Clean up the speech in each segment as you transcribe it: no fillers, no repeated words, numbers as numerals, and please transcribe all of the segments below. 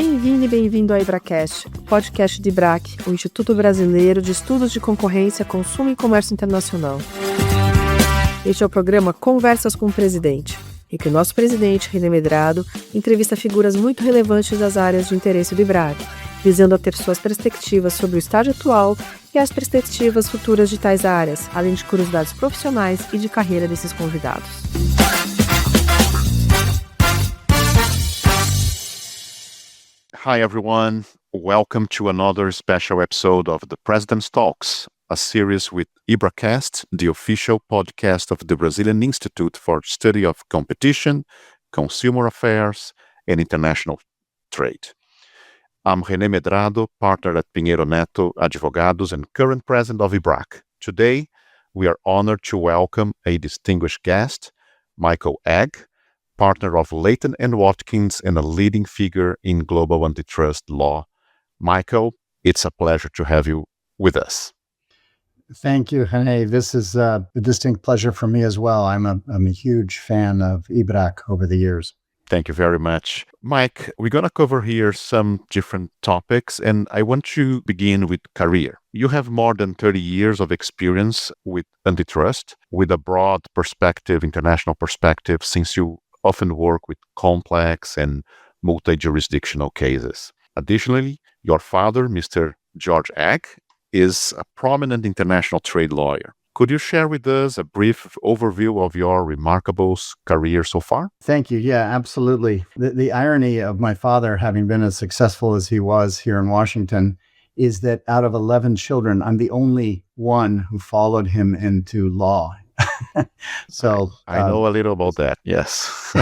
Bem-vindo e bem-vindo ao IBRACCAST, o podcast de IBRAC, o Instituto Brasileiro de Estudos de Concorrência, Consumo e Comércio Internacional. Este é o programa Conversas com o Presidente, em que o nosso presidente, Renê Medrado, entrevista figuras muito relevantes das áreas de interesse do IBRAC, visando a ter suas perspectivas sobre o estágio atual e as perspectivas futuras de tais áreas, além de curiosidades profissionais e de carreira desses convidados. Hi, everyone. Welcome to another special episode of the President's Talks, a series with IBRACCAST, the official podcast of the Brazilian Institute for Study of Competition, Consumer Affairs, and International Trade. I'm Renê Medrado, partner at Pinheiro Neto Advogados and current president of IBRAC. Today, we are honored to welcome a distinguished guest, Michael Egge, partner of Latham Watkins and a leading figure in global antitrust law. Michael, it's a pleasure to have you with us. Thank you, Renê. This is a distinct pleasure for me as well. I'm a huge fan of IBRAC over the years. Thank you very much. Mike, we're going to cover here some different topics, and I want to begin with career. You have more than 30 years of experience with antitrust, with a broad perspective, international perspective, since you often work with complex and multi-jurisdictional cases. Additionally, your father, Mr. George Egge, is a prominent international trade lawyer. Could you share with us a brief overview of your remarkable career so far? Thank you. Yeah, absolutely. The irony of my father having been as successful as he was here in Washington is that out of 11 children, I'm the only one who followed him into law. So I know a little about that. Yes.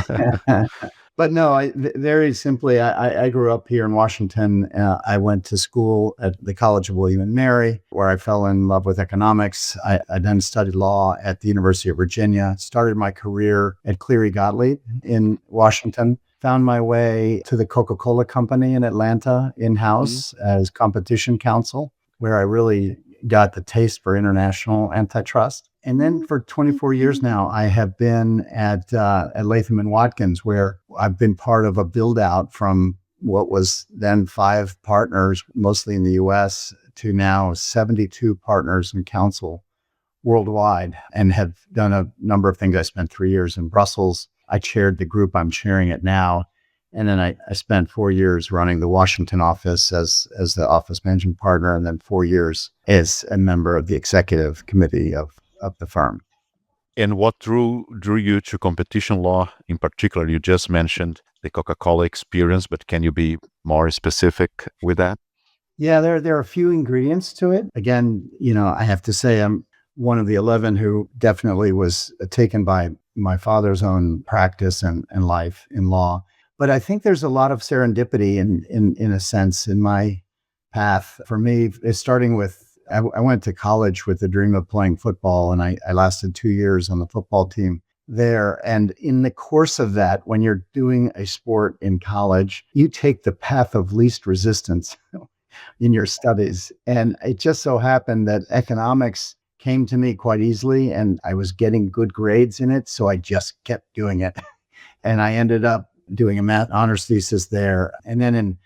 But no, very simply, I grew up here in Washington. I went to school at the College of William and Mary, where I fell in love with economics. I then studied law at the University of Virginia, started my career at Cleary Gottlieb in Washington, found my way to the Coca-Cola Company in Atlanta in-house as competition counsel, where I really got the taste for international antitrust. And then for 24 years now, I have been at Latham Watkins, where I've been part of a build out from what was then 5 partners, mostly in the US, to now 72 partners in counsel worldwide, and have done a number of things. I spent 3 years in Brussels. I chaired the group I'm chairing it now. And then I spent 4 years running the Washington office as the office managing partner, and then 4 years as a member of the executive committee of the firm. And what drew you to competition law in particular? You just mentioned the Coca-Cola experience, but can you be more specific with that? Yeah, there are a few ingredients to it. Again, I have to say I'm one of the 11 who definitely was taken by my father's own practice and life in law. But I think there's a lot of serendipity in a sense in my path. For me, it's starting with, I went to college with the dream of playing football, and I lasted 2 years on the football team there. And in the course of that, when you're doing a sport in college, you take the path of least resistance in your studies. And it just so happened that economics came to me quite easily, and I was getting good grades in it. So I just kept doing it. And I ended up doing a math honors thesis there. And then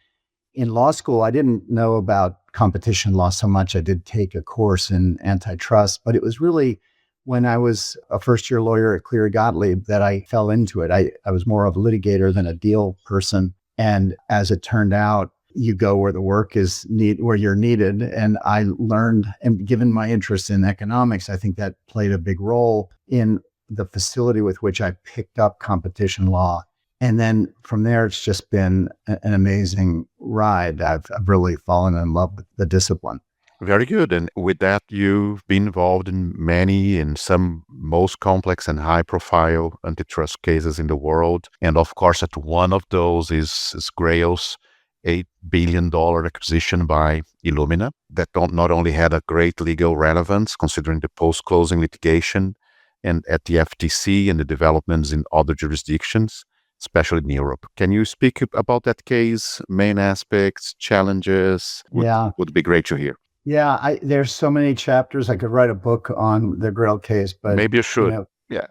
in law school, I didn't know about competition law so much. I did take a course in antitrust, but it was really when I was a first-year lawyer at Cleary Gottlieb that I fell into it. I was more of a litigator than a deal person. And as it turned out, you go where the work is where you're needed. And I learned, and given my interest in economics, I think that played a big role in the facility with which I picked up competition law. And then from there, it's just been an amazing ride. I've really fallen in love with the discipline. Very good. And with that, you've been involved in many and some most complex and high-profile antitrust cases in the world. And of course, at one of those is Grail's $8 billion acquisition by Illumina that not only had a great legal relevance considering the post-closing litigation and at the FTC and the developments in other jurisdictions, especially in Europe. Can you speak about that case, main aspects, challenges? Would be great to hear. Yeah, there's so many chapters. I could write a book on the Grail case, but maybe you should. Yeah.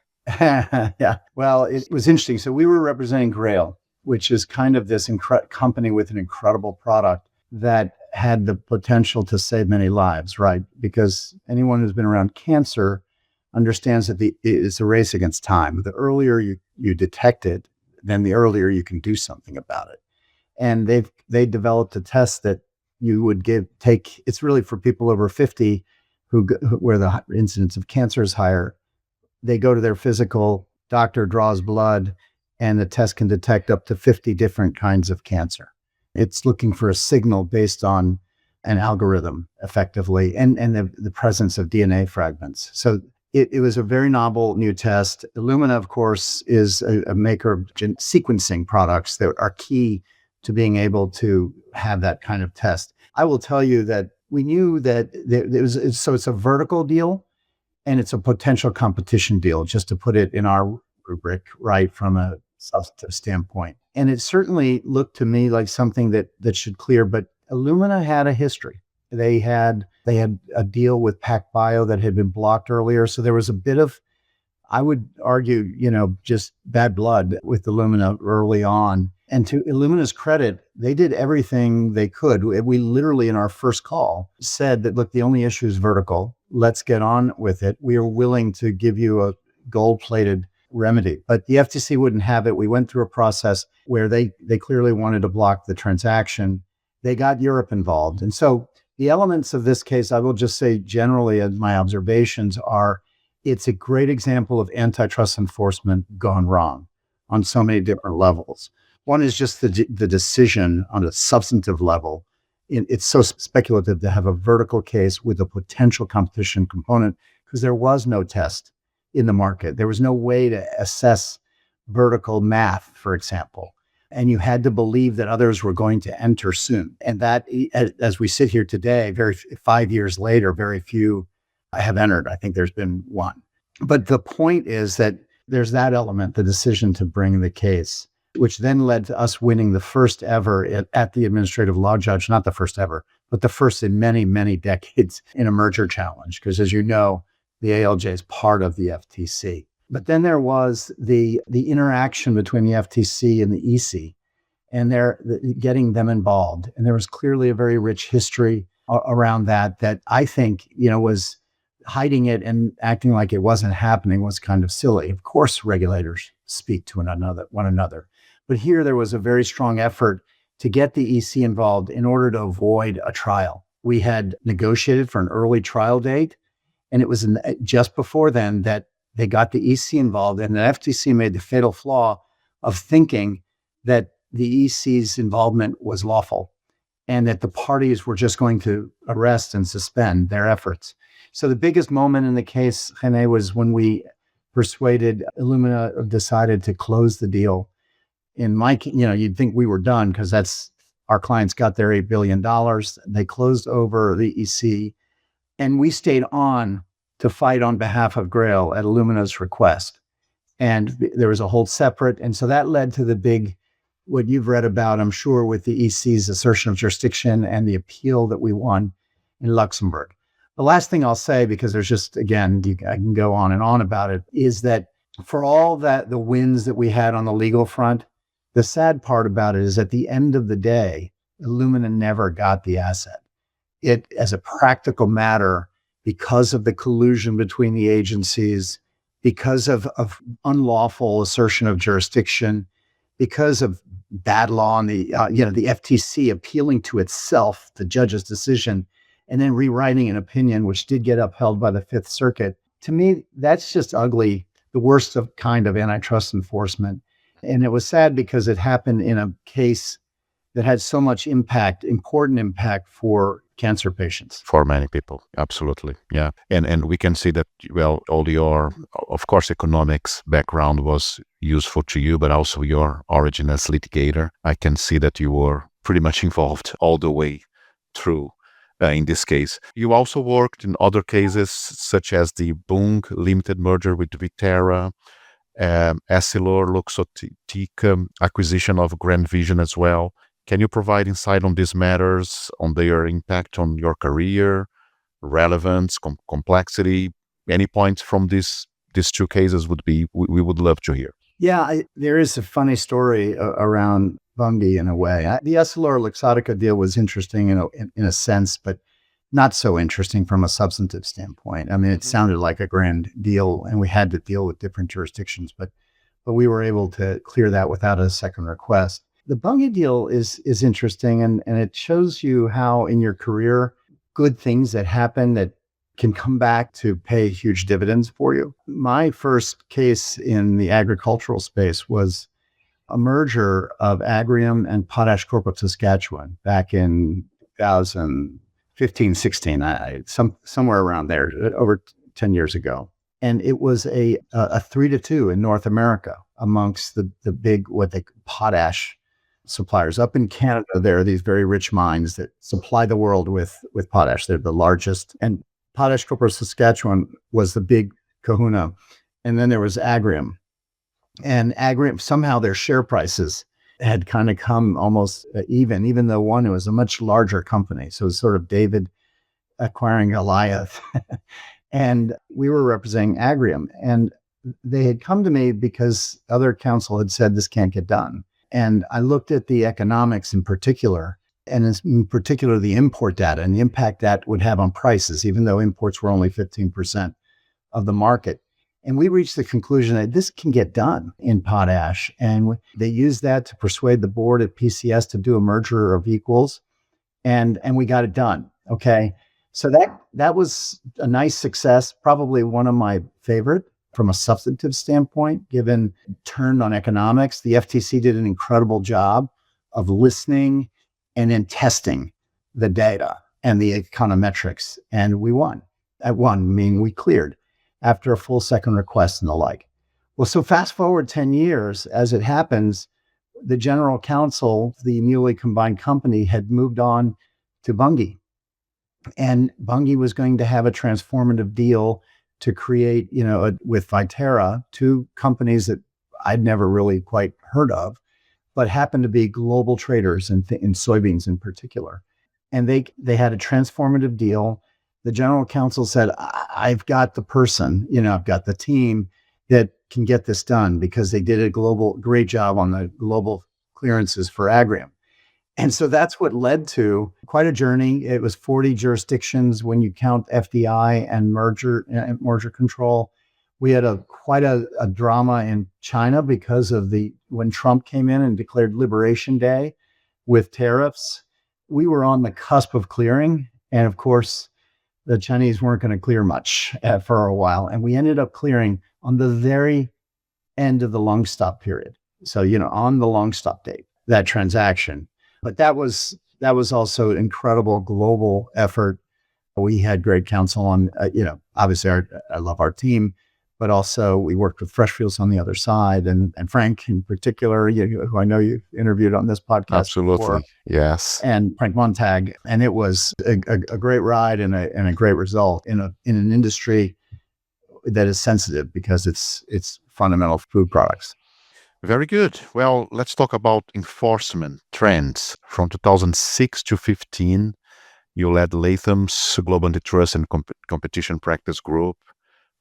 Yeah. Well, it was interesting. So we were representing Grail, which is kind of this company with an incredible product that had the potential to save many lives, right? Because anyone who's been around cancer understands that it's a race against time. The earlier you detect it, then the earlier you can do something about it. And they developed a test that you would take. It's really for people over 50 where the incidence of cancer is higher. They go to their physical, doctor draws blood, and the test can detect up to 50 different kinds of cancer. It's looking for a signal based on an algorithm, effectively, and the presence of DNA fragments. So it was a very novel new test. Illumina, of course, is a maker of sequencing products that are key to being able to have that kind of test. I will tell you that we knew that it's a vertical deal and it's a potential competition deal, just to put it in our rubric, right, from a substantive standpoint. And it certainly looked to me like something that should clear, but Illumina had a history. They had a deal with PacBio that had been blocked earlier. So there was a bit of, I would argue, just bad blood with Illumina early on. And to Illumina's credit, they did everything they could. We literally, in our first call, said that, look, the only issue is vertical. Let's get on with it. We are willing to give you a gold-plated remedy. But the FTC wouldn't have it. We went through a process where they clearly wanted to block the transaction. They got Europe involved. And so the elements of this case, I will just say generally, as my observations are, it's a great example of antitrust enforcement gone wrong on so many different levels. One is just the decision on a substantive level. It's so speculative to have a vertical case with a potential competition component because there was no test in the market. There was no way to assess vertical math, for example. And you had to believe that others were going to enter soon. And that, as we sit here today, 5 years later, very few have entered. I think there's been one. But the point is that there's that element, the decision to bring the case, which then led to us winning the first ever at the administrative law judge, not the first ever, but the first in many, many decades in a merger challenge. Because as you know, the ALJ is part of the FTC. But then there was the interaction between the FTC and the EC, and they're getting them involved. And there was clearly a very rich history around that I think, was hiding it and acting like it wasn't happening was kind of silly. Of course, regulators speak to one another. But here there was a very strong effort to get the EC involved in order to avoid a trial. We had negotiated for an early trial date, and it was just before then that they got the EC involved, and the FTC made the fatal flaw of thinking that the EC's involvement was lawful and that the parties were just going to arrest and suspend their efforts. So the biggest moment in the case, Renee, was when we persuaded Illumina, decided to close the deal. You'd think we were done because that's our clients got their $8 billion. They closed over the EC, and we stayed on to fight on behalf of Grail at Illumina's request. And there was a whole separate, and so that led to the big, what you've read about, I'm sure, with the EC's assertion of jurisdiction and the appeal that we won in Luxembourg. The last thing I'll say, because there's just, again, I can go on and on about it, is that for all that the wins that we had on the legal front, the sad part about it is at the end of the day, Illumina never got the asset. It, as a practical matter, because of the collusion between the agencies, because of unlawful assertion of jurisdiction, because of bad law and the FTC appealing to itself, the judge's decision, and then rewriting an opinion which did get upheld by the Fifth Circuit. To me, that's just ugly, the worst of kind of antitrust enforcement. And it was sad because it happened in a case that had so much impact, important impact for cancer patients. For many people, absolutely, yeah. And we can see that, well, all your, of course, economics background was useful to you, but also your origin as litigator. I can see that you were pretty much involved all the way through in this case. You also worked in other cases, such as the Bung Limited merger with Viterra, Essilor-Luxottica acquisition of Grand Vision as well. Can you provide insight on these matters, on their impact on your career, relevance, complexity? Any points from these two cases we would love to hear. Yeah, there is a funny story around Bunge in a way. The Essilor-Luxottica deal was interesting in a sense, but not so interesting from a substantive standpoint. I mean, it sounded like a grand deal, and we had to deal with different jurisdictions, but we were able to clear that without a second request. The Bunge deal is interesting, and it shows you how in your career, good things that happen that can come back to pay huge dividends for you. My first case in the agricultural space was a merger of Agrium and Potash Corp of Saskatchewan back in 2015, 16, somewhere around there, over 10 years ago. And it was a 3-2 in North America amongst the big, what they potash suppliers. Up in Canada, there are these very rich mines that supply the world with potash. They're the largest. And Potash Corp of Saskatchewan was the big kahuna. And then there was Agrium. And Agrium, somehow their share prices had kind of come almost even though one was a much larger company. So it was sort of David acquiring Goliath. And we were representing Agrium. And they had come to me because other counsel had said this can't get done. And I looked at the economics in particular, and in particular the import data and the impact that would have on prices, even though imports were only 15% of the market. And we reached the conclusion that this can get done in potash. And they used that to persuade the board at PCS to do a merger of equals. And we got it done. Okay. So that was a nice success, probably one of my favorite from a substantive standpoint, given turned on economics. The FTC did an incredible job of listening and then testing the data and the econometrics. And we won. At one, meaning we cleared after a full second request and the like. Well, so fast forward 10 years, as it happens, the general counsel, the newly combined company, had moved on to Bunge. And Bunge was going to have a transformative deal to create, with Viterra, two companies that I'd never really quite heard of, but happened to be global traders in soybeans in particular. And they had a transformative deal. The general counsel said, I've got the person, I've got the team that can get this done, because they did a great job on the global clearances for Agrium. And so that's what led to quite a journey. It was 40 jurisdictions when you count FDI and merger control. We had quite a drama in China because of when Trump came in and declared Liberation Day with tariffs. We were on the cusp of clearing. And of course, the Chinese weren't going to clear much for a while. And we ended up clearing on the very end of the long stop period. So, on the long stop date, that transaction. But that was also an incredible global effort. We had great counsel on, obviously I love our team, but also we worked with Freshfields on the other side, and Frank in particular, who I know you interviewed on this podcast. Absolutely, before, yes. And Frank Montag, and it was a great ride and a great result in an industry that is sensitive because it's fundamental food products. Very good. Well, let's talk about enforcement trends. From 2006 to 15, you led Latham's Global Antitrust and Competition Practice Group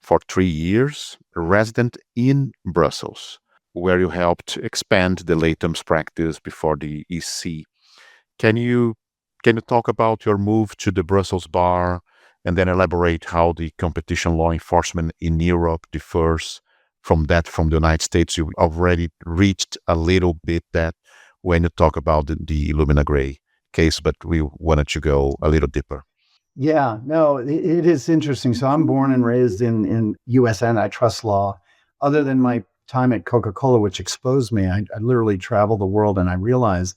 for 3 years, resident in Brussels, where you helped expand the Latham's practice before the EC. Can you talk about your move to the Brussels bar, and then elaborate how the competition law enforcement in Europe differs from the United States? You already reached a little bit that when you talk about the Illumina Gray case, but we wanted to go a little deeper. Yeah, no, it is interesting. So I'm born and raised in U.S. antitrust law. Other than my time at Coca-Cola, which exposed me, I literally traveled the world, and I realized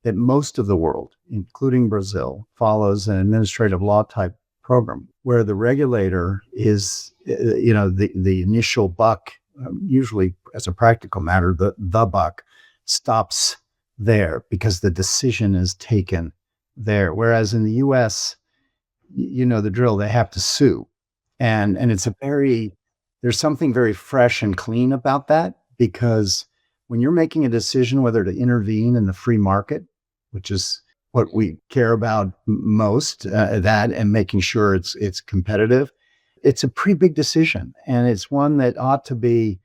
that most of the world, including Brazil, follows an administrative law type program where the regulator is, the initial buck. Usually, as a practical matter, the buck stops there because the decision is taken there. Whereas in the U.S., the drill, they have to sue. And there's something very fresh and clean about that, because when you're making a decision whether to intervene in the free market, which is what we care about most, that and making sure it's competitive, it's a pretty big decision, and it's one that ought to be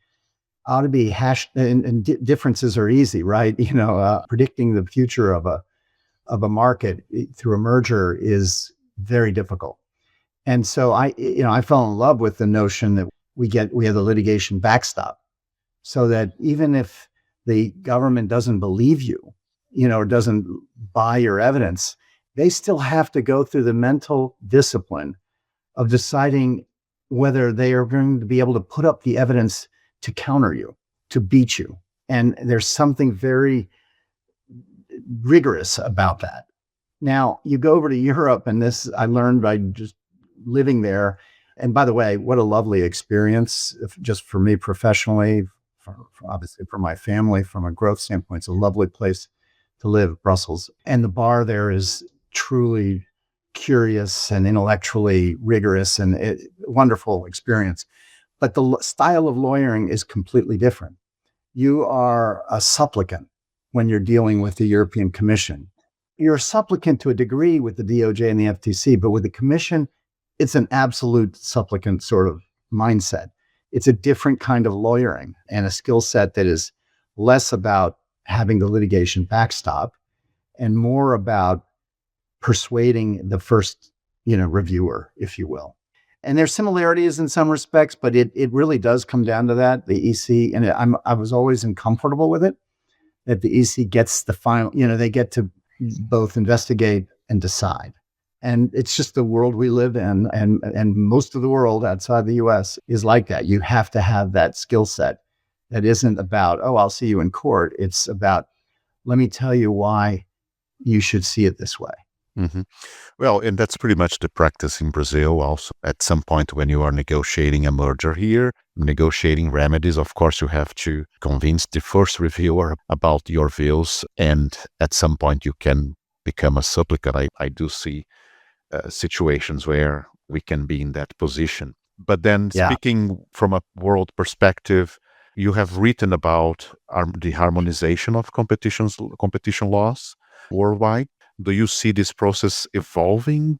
ought to be hashed, and differences are easy, right? Predicting the future of a market through a merger is very difficult. And so I fell in love with the notion that we have the litigation backstop, so that even if the government doesn't believe you, or doesn't buy your evidence, they still have to go through the mental discipline of deciding whether they are going to be able to put up the evidence to counter you, to beat you. And there's something very rigorous about that. Now, you go over to Europe, and this I learned by just living there. And by the way, what a lovely experience, just for me professionally, obviously for my family, from a growth standpoint. It's a lovely place to live, Brussels. And the bar there is truly curious and intellectually rigorous, and wonderful experience. But the style of lawyering is completely different. You are a supplicant when you're dealing with the European Commission. You're a supplicant to a degree with the DOJ and the FTC, but with the Commission, it's an absolute supplicant sort of mindset. It's a different kind of lawyering and a skill set that is less about having the litigation backstop and more about persuading the first, reviewer, if you will. And there's similarities in some respects, but it really does come down to that. The EC, and I was always uncomfortable with it, that the EC gets the final, they get to both investigate and decide. And it's just the world we live in, and most of the world outside the US is like that. You have to have that skill set that isn't about, oh, I'll see you in court. It's about, let me tell you why you should see it this way. Mm-hmm. Well, and that's pretty much the practice in Brazil also. At some point when you are negotiating a merger here, negotiating remedies, of course, you have to convince the first reviewer about your views. And at some point you can become a supplicant. I do see situations where we can be in that position. But then speaking from a world perspective, you have written about the harmonization of competition laws worldwide. Do you see this process evolving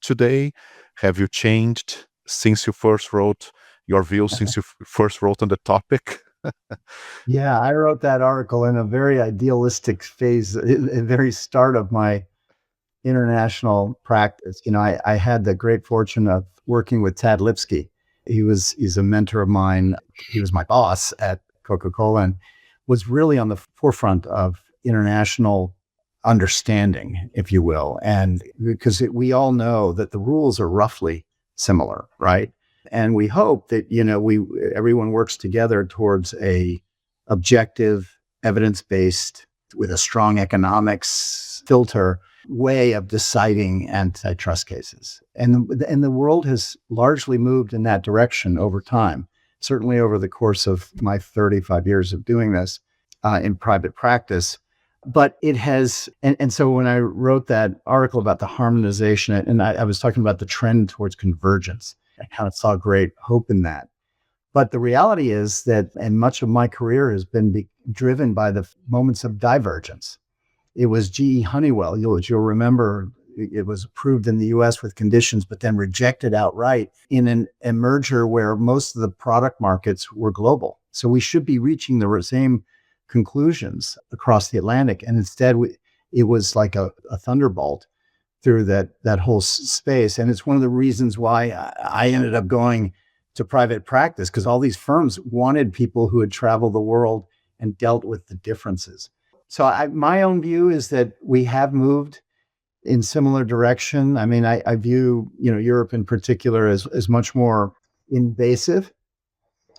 today? Have you changed since you first wrote your views, since you first wrote on the topic? Yeah, I wrote that article in a very idealistic phase, at the very start of my international practice. I had the great fortune of working with Tad Lipsky. He's a mentor of mine. He was my boss at Coca-Cola and was really on the forefront of international understanding, if you will. And because we all know that the rules are roughly similar, right? And we hope that, everyone works together towards a objective, evidence-based, with a strong economics filter way of deciding antitrust cases. And the world has largely moved in that direction over time, certainly over the course of my 35 years of doing this in private practice. But it has, and so when I wrote that article about the harmonization, and I was talking about the trend towards convergence, I kind of saw great hope in that. But the reality is that, and much of my career has been driven by the moments of divergence. It was GE Honeywell, you'll remember, it was approved in the US with conditions, but then rejected outright in a merger where most of the product markets were global. So we should be reaching the same conclusions across the Atlantic. And instead, it was like a thunderbolt through that whole space. And it's one of the reasons why I ended up going to private practice, because all these firms wanted people who had traveled the world and dealt with the differences. So my own view is that we have moved in similar direction. I mean, I view, Europe in particular as much more invasive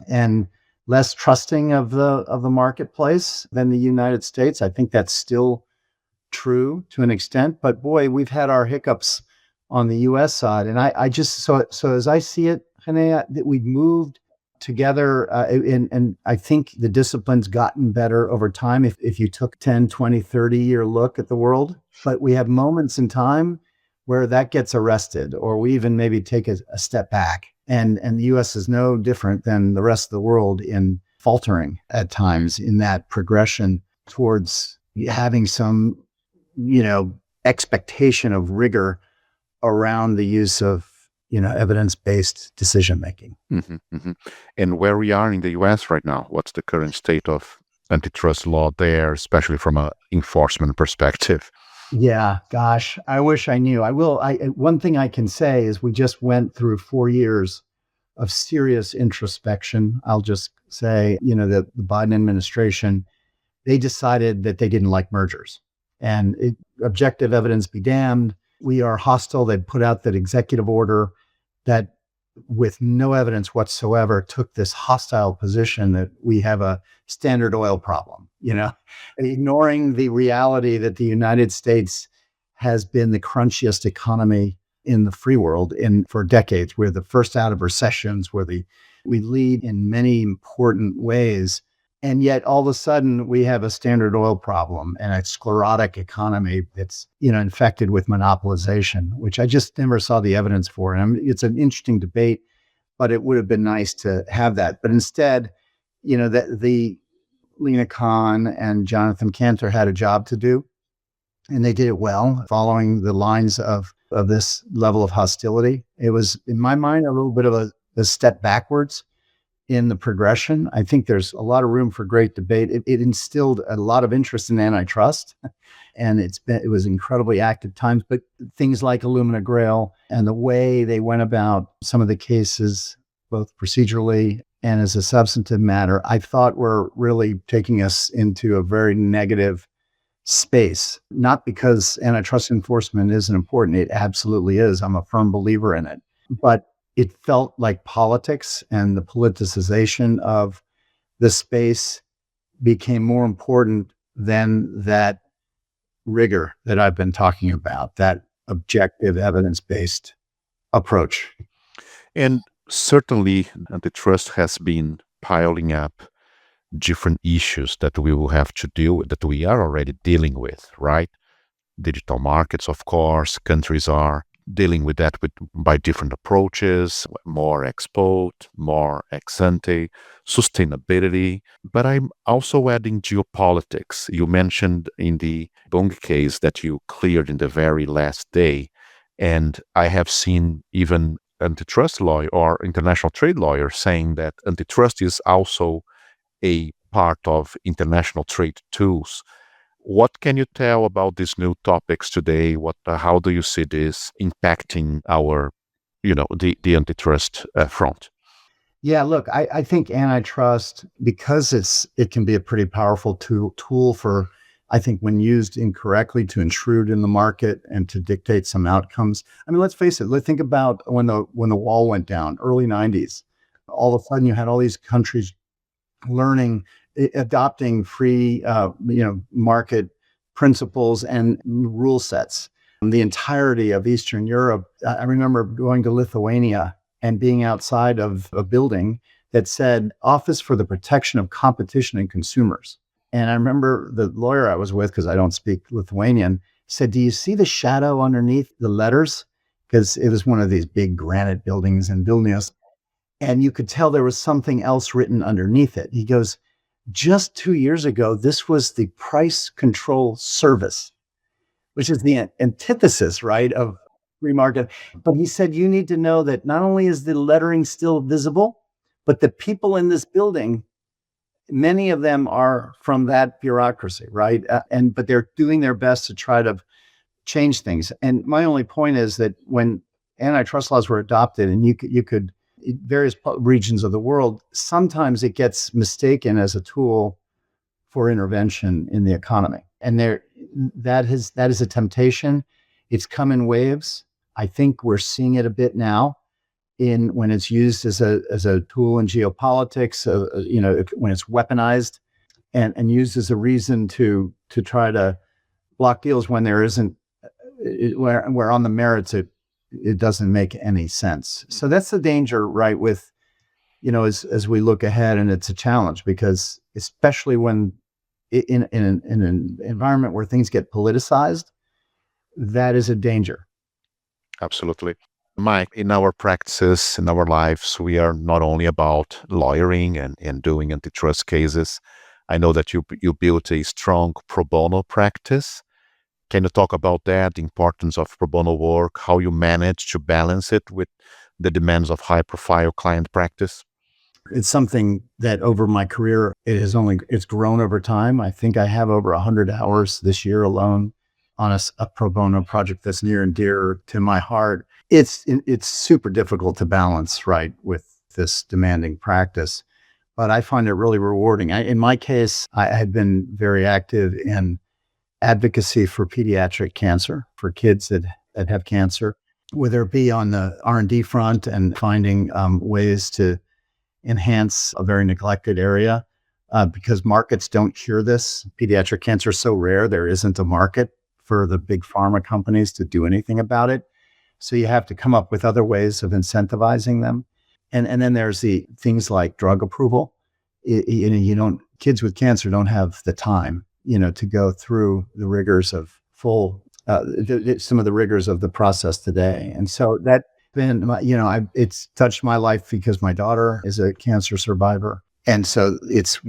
and less trusting of the marketplace than the United States. I think that's still true to an extent, but boy, we've had our hiccups on the US side. And I just, so as I see it, Renee, that we've moved together, and I think the discipline's gotten better over time if you took 10, 20, 30-year look at the world. But we have moments in time where that gets arrested, or we even maybe take a step back. And the US is no different than the rest of the world in faltering at times in that progression towards having some, expectation of rigor around the use of, evidence-based decision making. Mm-hmm, mm-hmm. And where we are in the U.S. right now, what's the current state of antitrust law there, especially from an enforcement perspective? Yeah, gosh, I wish I knew. One thing I can say is we just went through 4 years of serious introspection. I'll just say, the Biden administration, they decided that they didn't like mergers. And objective evidence be damned. We are hostile. They'd put out that executive order that, with no evidence whatsoever, took this hostile position that we have a Standard Oil problem, ignoring the reality that the United States has been the crunchiest economy in the free world for decades. We're the first out of recessions, we lead in many important ways. And yet all of a sudden we have a Standard Oil problem and a sclerotic economy that's, infected with monopolization, which I just never saw the evidence for. And it's an interesting debate, but it would have been nice to have that. But instead, the Lena Khan and Jonathan Cantor had a job to do, and they did it well, following the lines of this level of hostility. It was, in my mind, a little bit of a step backwards in the progression. I think there's a lot of room for great debate. It instilled a lot of interest in antitrust, and it was incredibly active times. But things like Illumina Grail and the way they went about some of the cases, both procedurally and as a substantive matter, I thought were really taking us into a very negative space. Not because antitrust enforcement isn't important. It absolutely is. I'm a firm believer in it. But it felt like politics and the politicization of the space became more important than that rigor that I've been talking about, that objective evidence-based approach. And certainly antitrust has been piling up different issues that we will have to deal with, that we are already dealing with, right? Digital markets, of course, countries are dealing with that by different approaches, more ex post, more ex ante, sustainability. But I'm also adding geopolitics. You mentioned in the Bong case that you cleared in the very last day. And I have seen even antitrust lawyer or international trade lawyers saying that antitrust is also a part of international trade tools. What can you tell about these new topics today? How do you see this impacting our, the antitrust front? Yeah, look, I think antitrust, because it can be a pretty powerful tool for, I think, when used incorrectly, to intrude in the market and to dictate some outcomes. I mean, let's face it. Let's think about when the wall went down, early 90s. All of a sudden, you had all these countries adopting free, market principles and rule sets. The entirety of Eastern Europe. I remember going to Lithuania and being outside of a building that said Office for the Protection of Competition and Consumers. And I remember the lawyer I was with, because I don't speak Lithuanian, said, "Do you see the shadow underneath the letters?" Because it was one of these big granite buildings in Vilnius. And you could tell there was something else written underneath it. He goes, "Just 2 years ago, this was the price control service," which is the antithesis, right, of free market. But he said, "You need to know that not only is the lettering still visible, but the people in this building, many of them are from that bureaucracy, right? But they're doing their best to try to change things." And my only point is that when antitrust laws were adopted, and you could in various regions of the world, sometimes it gets mistaken as a tool for intervention in the economy. And that is a temptation. It's come in waves. I think we're seeing it a bit now when it's used as a tool in geopolitics, when it's weaponized and used as a reason to try to block deals when there isn't, where on the merits it doesn't make any sense. So that's the danger, right? With, as we look ahead, and it's a challenge, because especially when in an environment where things get politicized, that is a danger. Absolutely. Mike, in our practices, in our lives, we are not only about lawyering and doing antitrust cases. I know that you built a strong pro bono practice. Can you talk about that, the importance of pro bono work, how you manage to balance it with the demands of high-profile client practice? It's something that over my career, it's grown over time. I think I have over 100 hours this year alone on a pro bono project that's near and dear to my heart. It's super difficult to balance, right, with this demanding practice, but I find it really rewarding. In my case, I have been very active in advocacy for pediatric cancer, for kids that have cancer, whether it be on the R&D front and finding ways to enhance a very neglected area, because markets don't cure this. Pediatric cancer is so rare, there isn't a market for the big pharma companies to do anything about it. So you have to come up with other ways of incentivizing them. And then there's the things like drug approval. Kids with cancer don't have the time, to go through the rigors of some of the rigors of the process today. And so that been, it's touched my life because my daughter is a cancer survivor. And so it's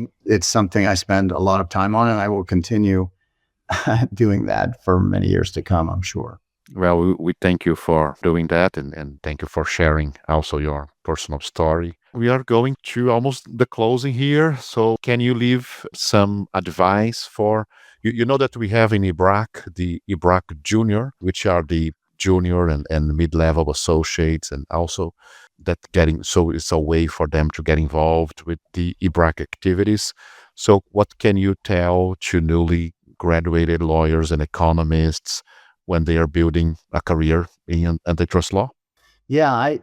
something I spend a lot of time on, and I will continue doing that for many years to come, I'm sure. Well, we thank you for doing that, and thank you for sharing also your personal story. We are going to almost the closing here. So can you leave some advice for, you know that we have in IBRAC, the IBRAC Junior, which are the junior and mid-level associates, and also so it's a way for them to get involved with the IBRAC activities. So what can you tell to newly graduated lawyers and economists when they are building a career in antitrust law? Yeah, I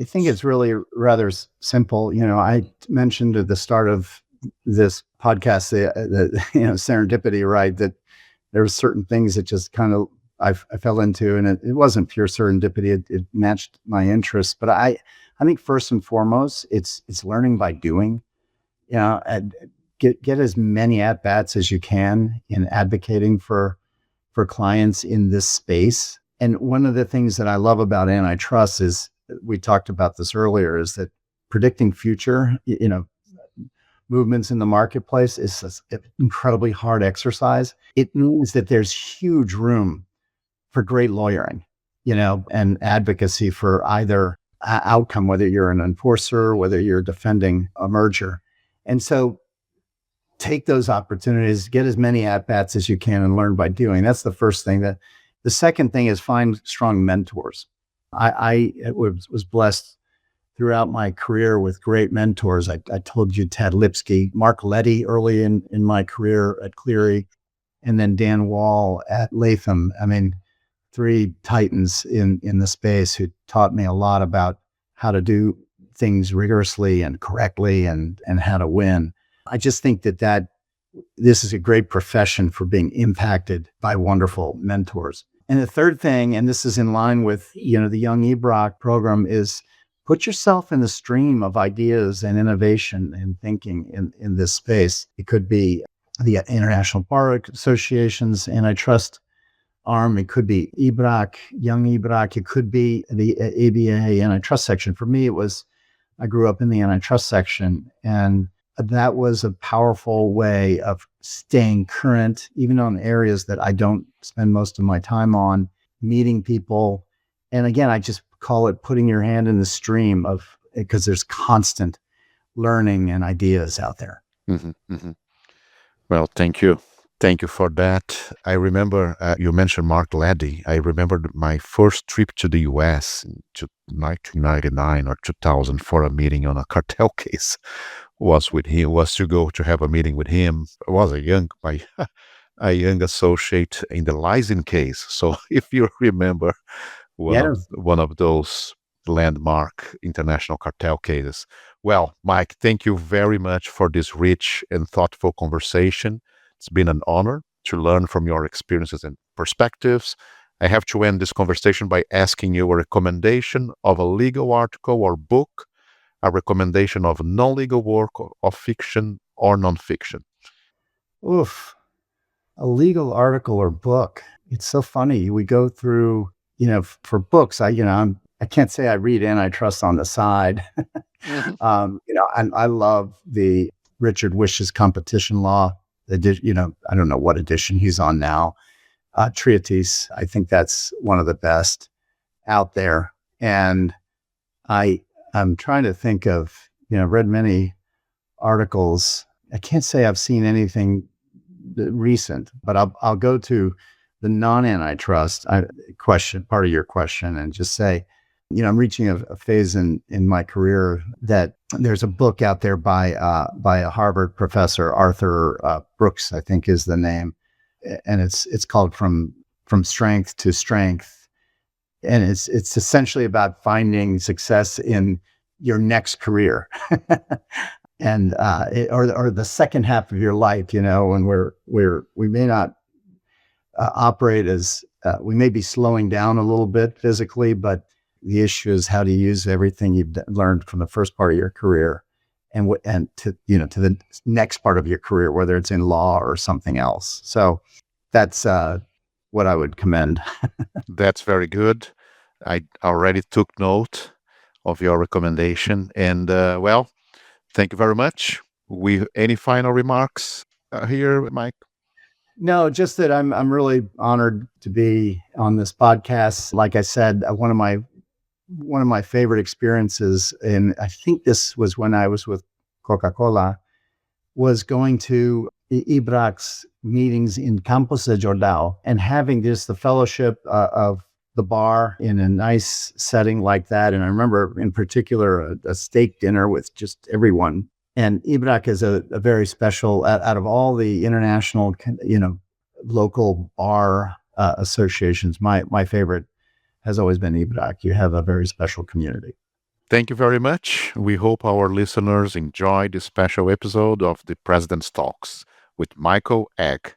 think it's really rather simple. I mentioned at the start of this podcast the serendipity, right? That there were certain things that just kind of I fell into, and it wasn't pure serendipity. It matched my interests. But I think first and foremost, it's learning by doing. And get as many at bats as you can in advocating for clients in this space. And one of the things that I love about antitrust is, we talked about this earlier, is that predicting future, movements in the marketplace is an incredibly hard exercise. It means that there's huge room for great lawyering, and advocacy for either outcome, whether you're an enforcer, whether you're defending a merger. And so take those opportunities, get as many at-bats as you can, and learn by doing. That's the first thing. The second thing is find strong mentors. I was blessed throughout my career with great mentors. I told you Tad Lipsky, Mark Letty early in my career at Cleary, and then Dan Wall at Latham. I mean, 3 titans in the space who taught me a lot about how to do things rigorously and correctly and how to win. I just think that this is a great profession for being impacted by wonderful mentors. And the third thing, and this is in line with, the Young IBRAC program, is put yourself in the stream of ideas and innovation and thinking in this space. It could be the International Bar Association's antitrust arm. It could be IBRAC, Young IBRAC. It could be the ABA antitrust section. For me, I grew up in the antitrust section, and that was a powerful way of staying current, even on areas that I don't spend most of my time on, meeting people. And again, I just call it putting your hand in the stream because there's constant learning and ideas out there. Mm-hmm, mm-hmm. Well, thank you. Thank you for that. I remember you mentioned Mark Letty. I remember my first trip to the US in 1999 or 2000 for a meeting on a cartel case was with him, was to go to have a meeting with him. I was a young associate in the Lysin case. So if you remember one of those landmark international cartel cases. Well, Mike, thank you very much for this rich and thoughtful conversation. It's been an honor to learn from your experiences and perspectives. I have to end this conversation by asking you a recommendation of a legal article or book, a recommendation of non-legal work of fiction or nonfiction. Oof, a legal article or book. It's so funny. We go through, for books, I can't say I read antitrust on the side. And I love the Richard Wish's competition law. I don't know what edition he's on now. Treatise. I think that's one of the best out there. And I'm trying to think of, I've read many articles. I can't say I've seen anything recent, but I'll go to the non-antitrust question, part of your question, and just say, I'm reaching a phase in my career that there's a book out there by a Harvard professor, Arthur Brooks, I think is the name, and it's called From Strength to Strength, and it's essentially about finding success in your next career, and or the second half of your life, when we may not operate as we may be slowing down a little bit physically, but the issue is how to use everything you've learned from the first part of your career and to the next part of your career, whether it's in law or something else. So that's what I would commend. That's very good. I already took note of your recommendation. And thank you very much. Any final remarks here, Mike? No, just that I'm really honored to be on this podcast. Like I said, one of my favorite experiences, and I think this was when I was with Coca-Cola, was going to IBRAC's meetings in Campos de Jordão and having just the fellowship of the bar in a nice setting like that. And I remember in particular a steak dinner with just everyone. And IBRAC is a very special, out of all the international, local bar associations, my favorite has always been IBRAC. You have a very special community. Thank you very much. We hope our listeners enjoyed this special episode of the President's Talks with Michael Egge.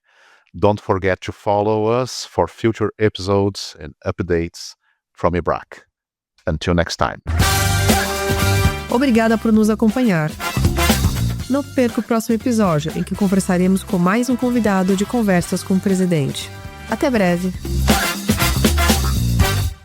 Don't forget to follow us for future episodes and updates from IBRAC. Until next time. Obrigada por nos acompanhar. Não perca o próximo episódio, em que conversaremos com mais um convidado de Conversas com o Presidente. Até breve!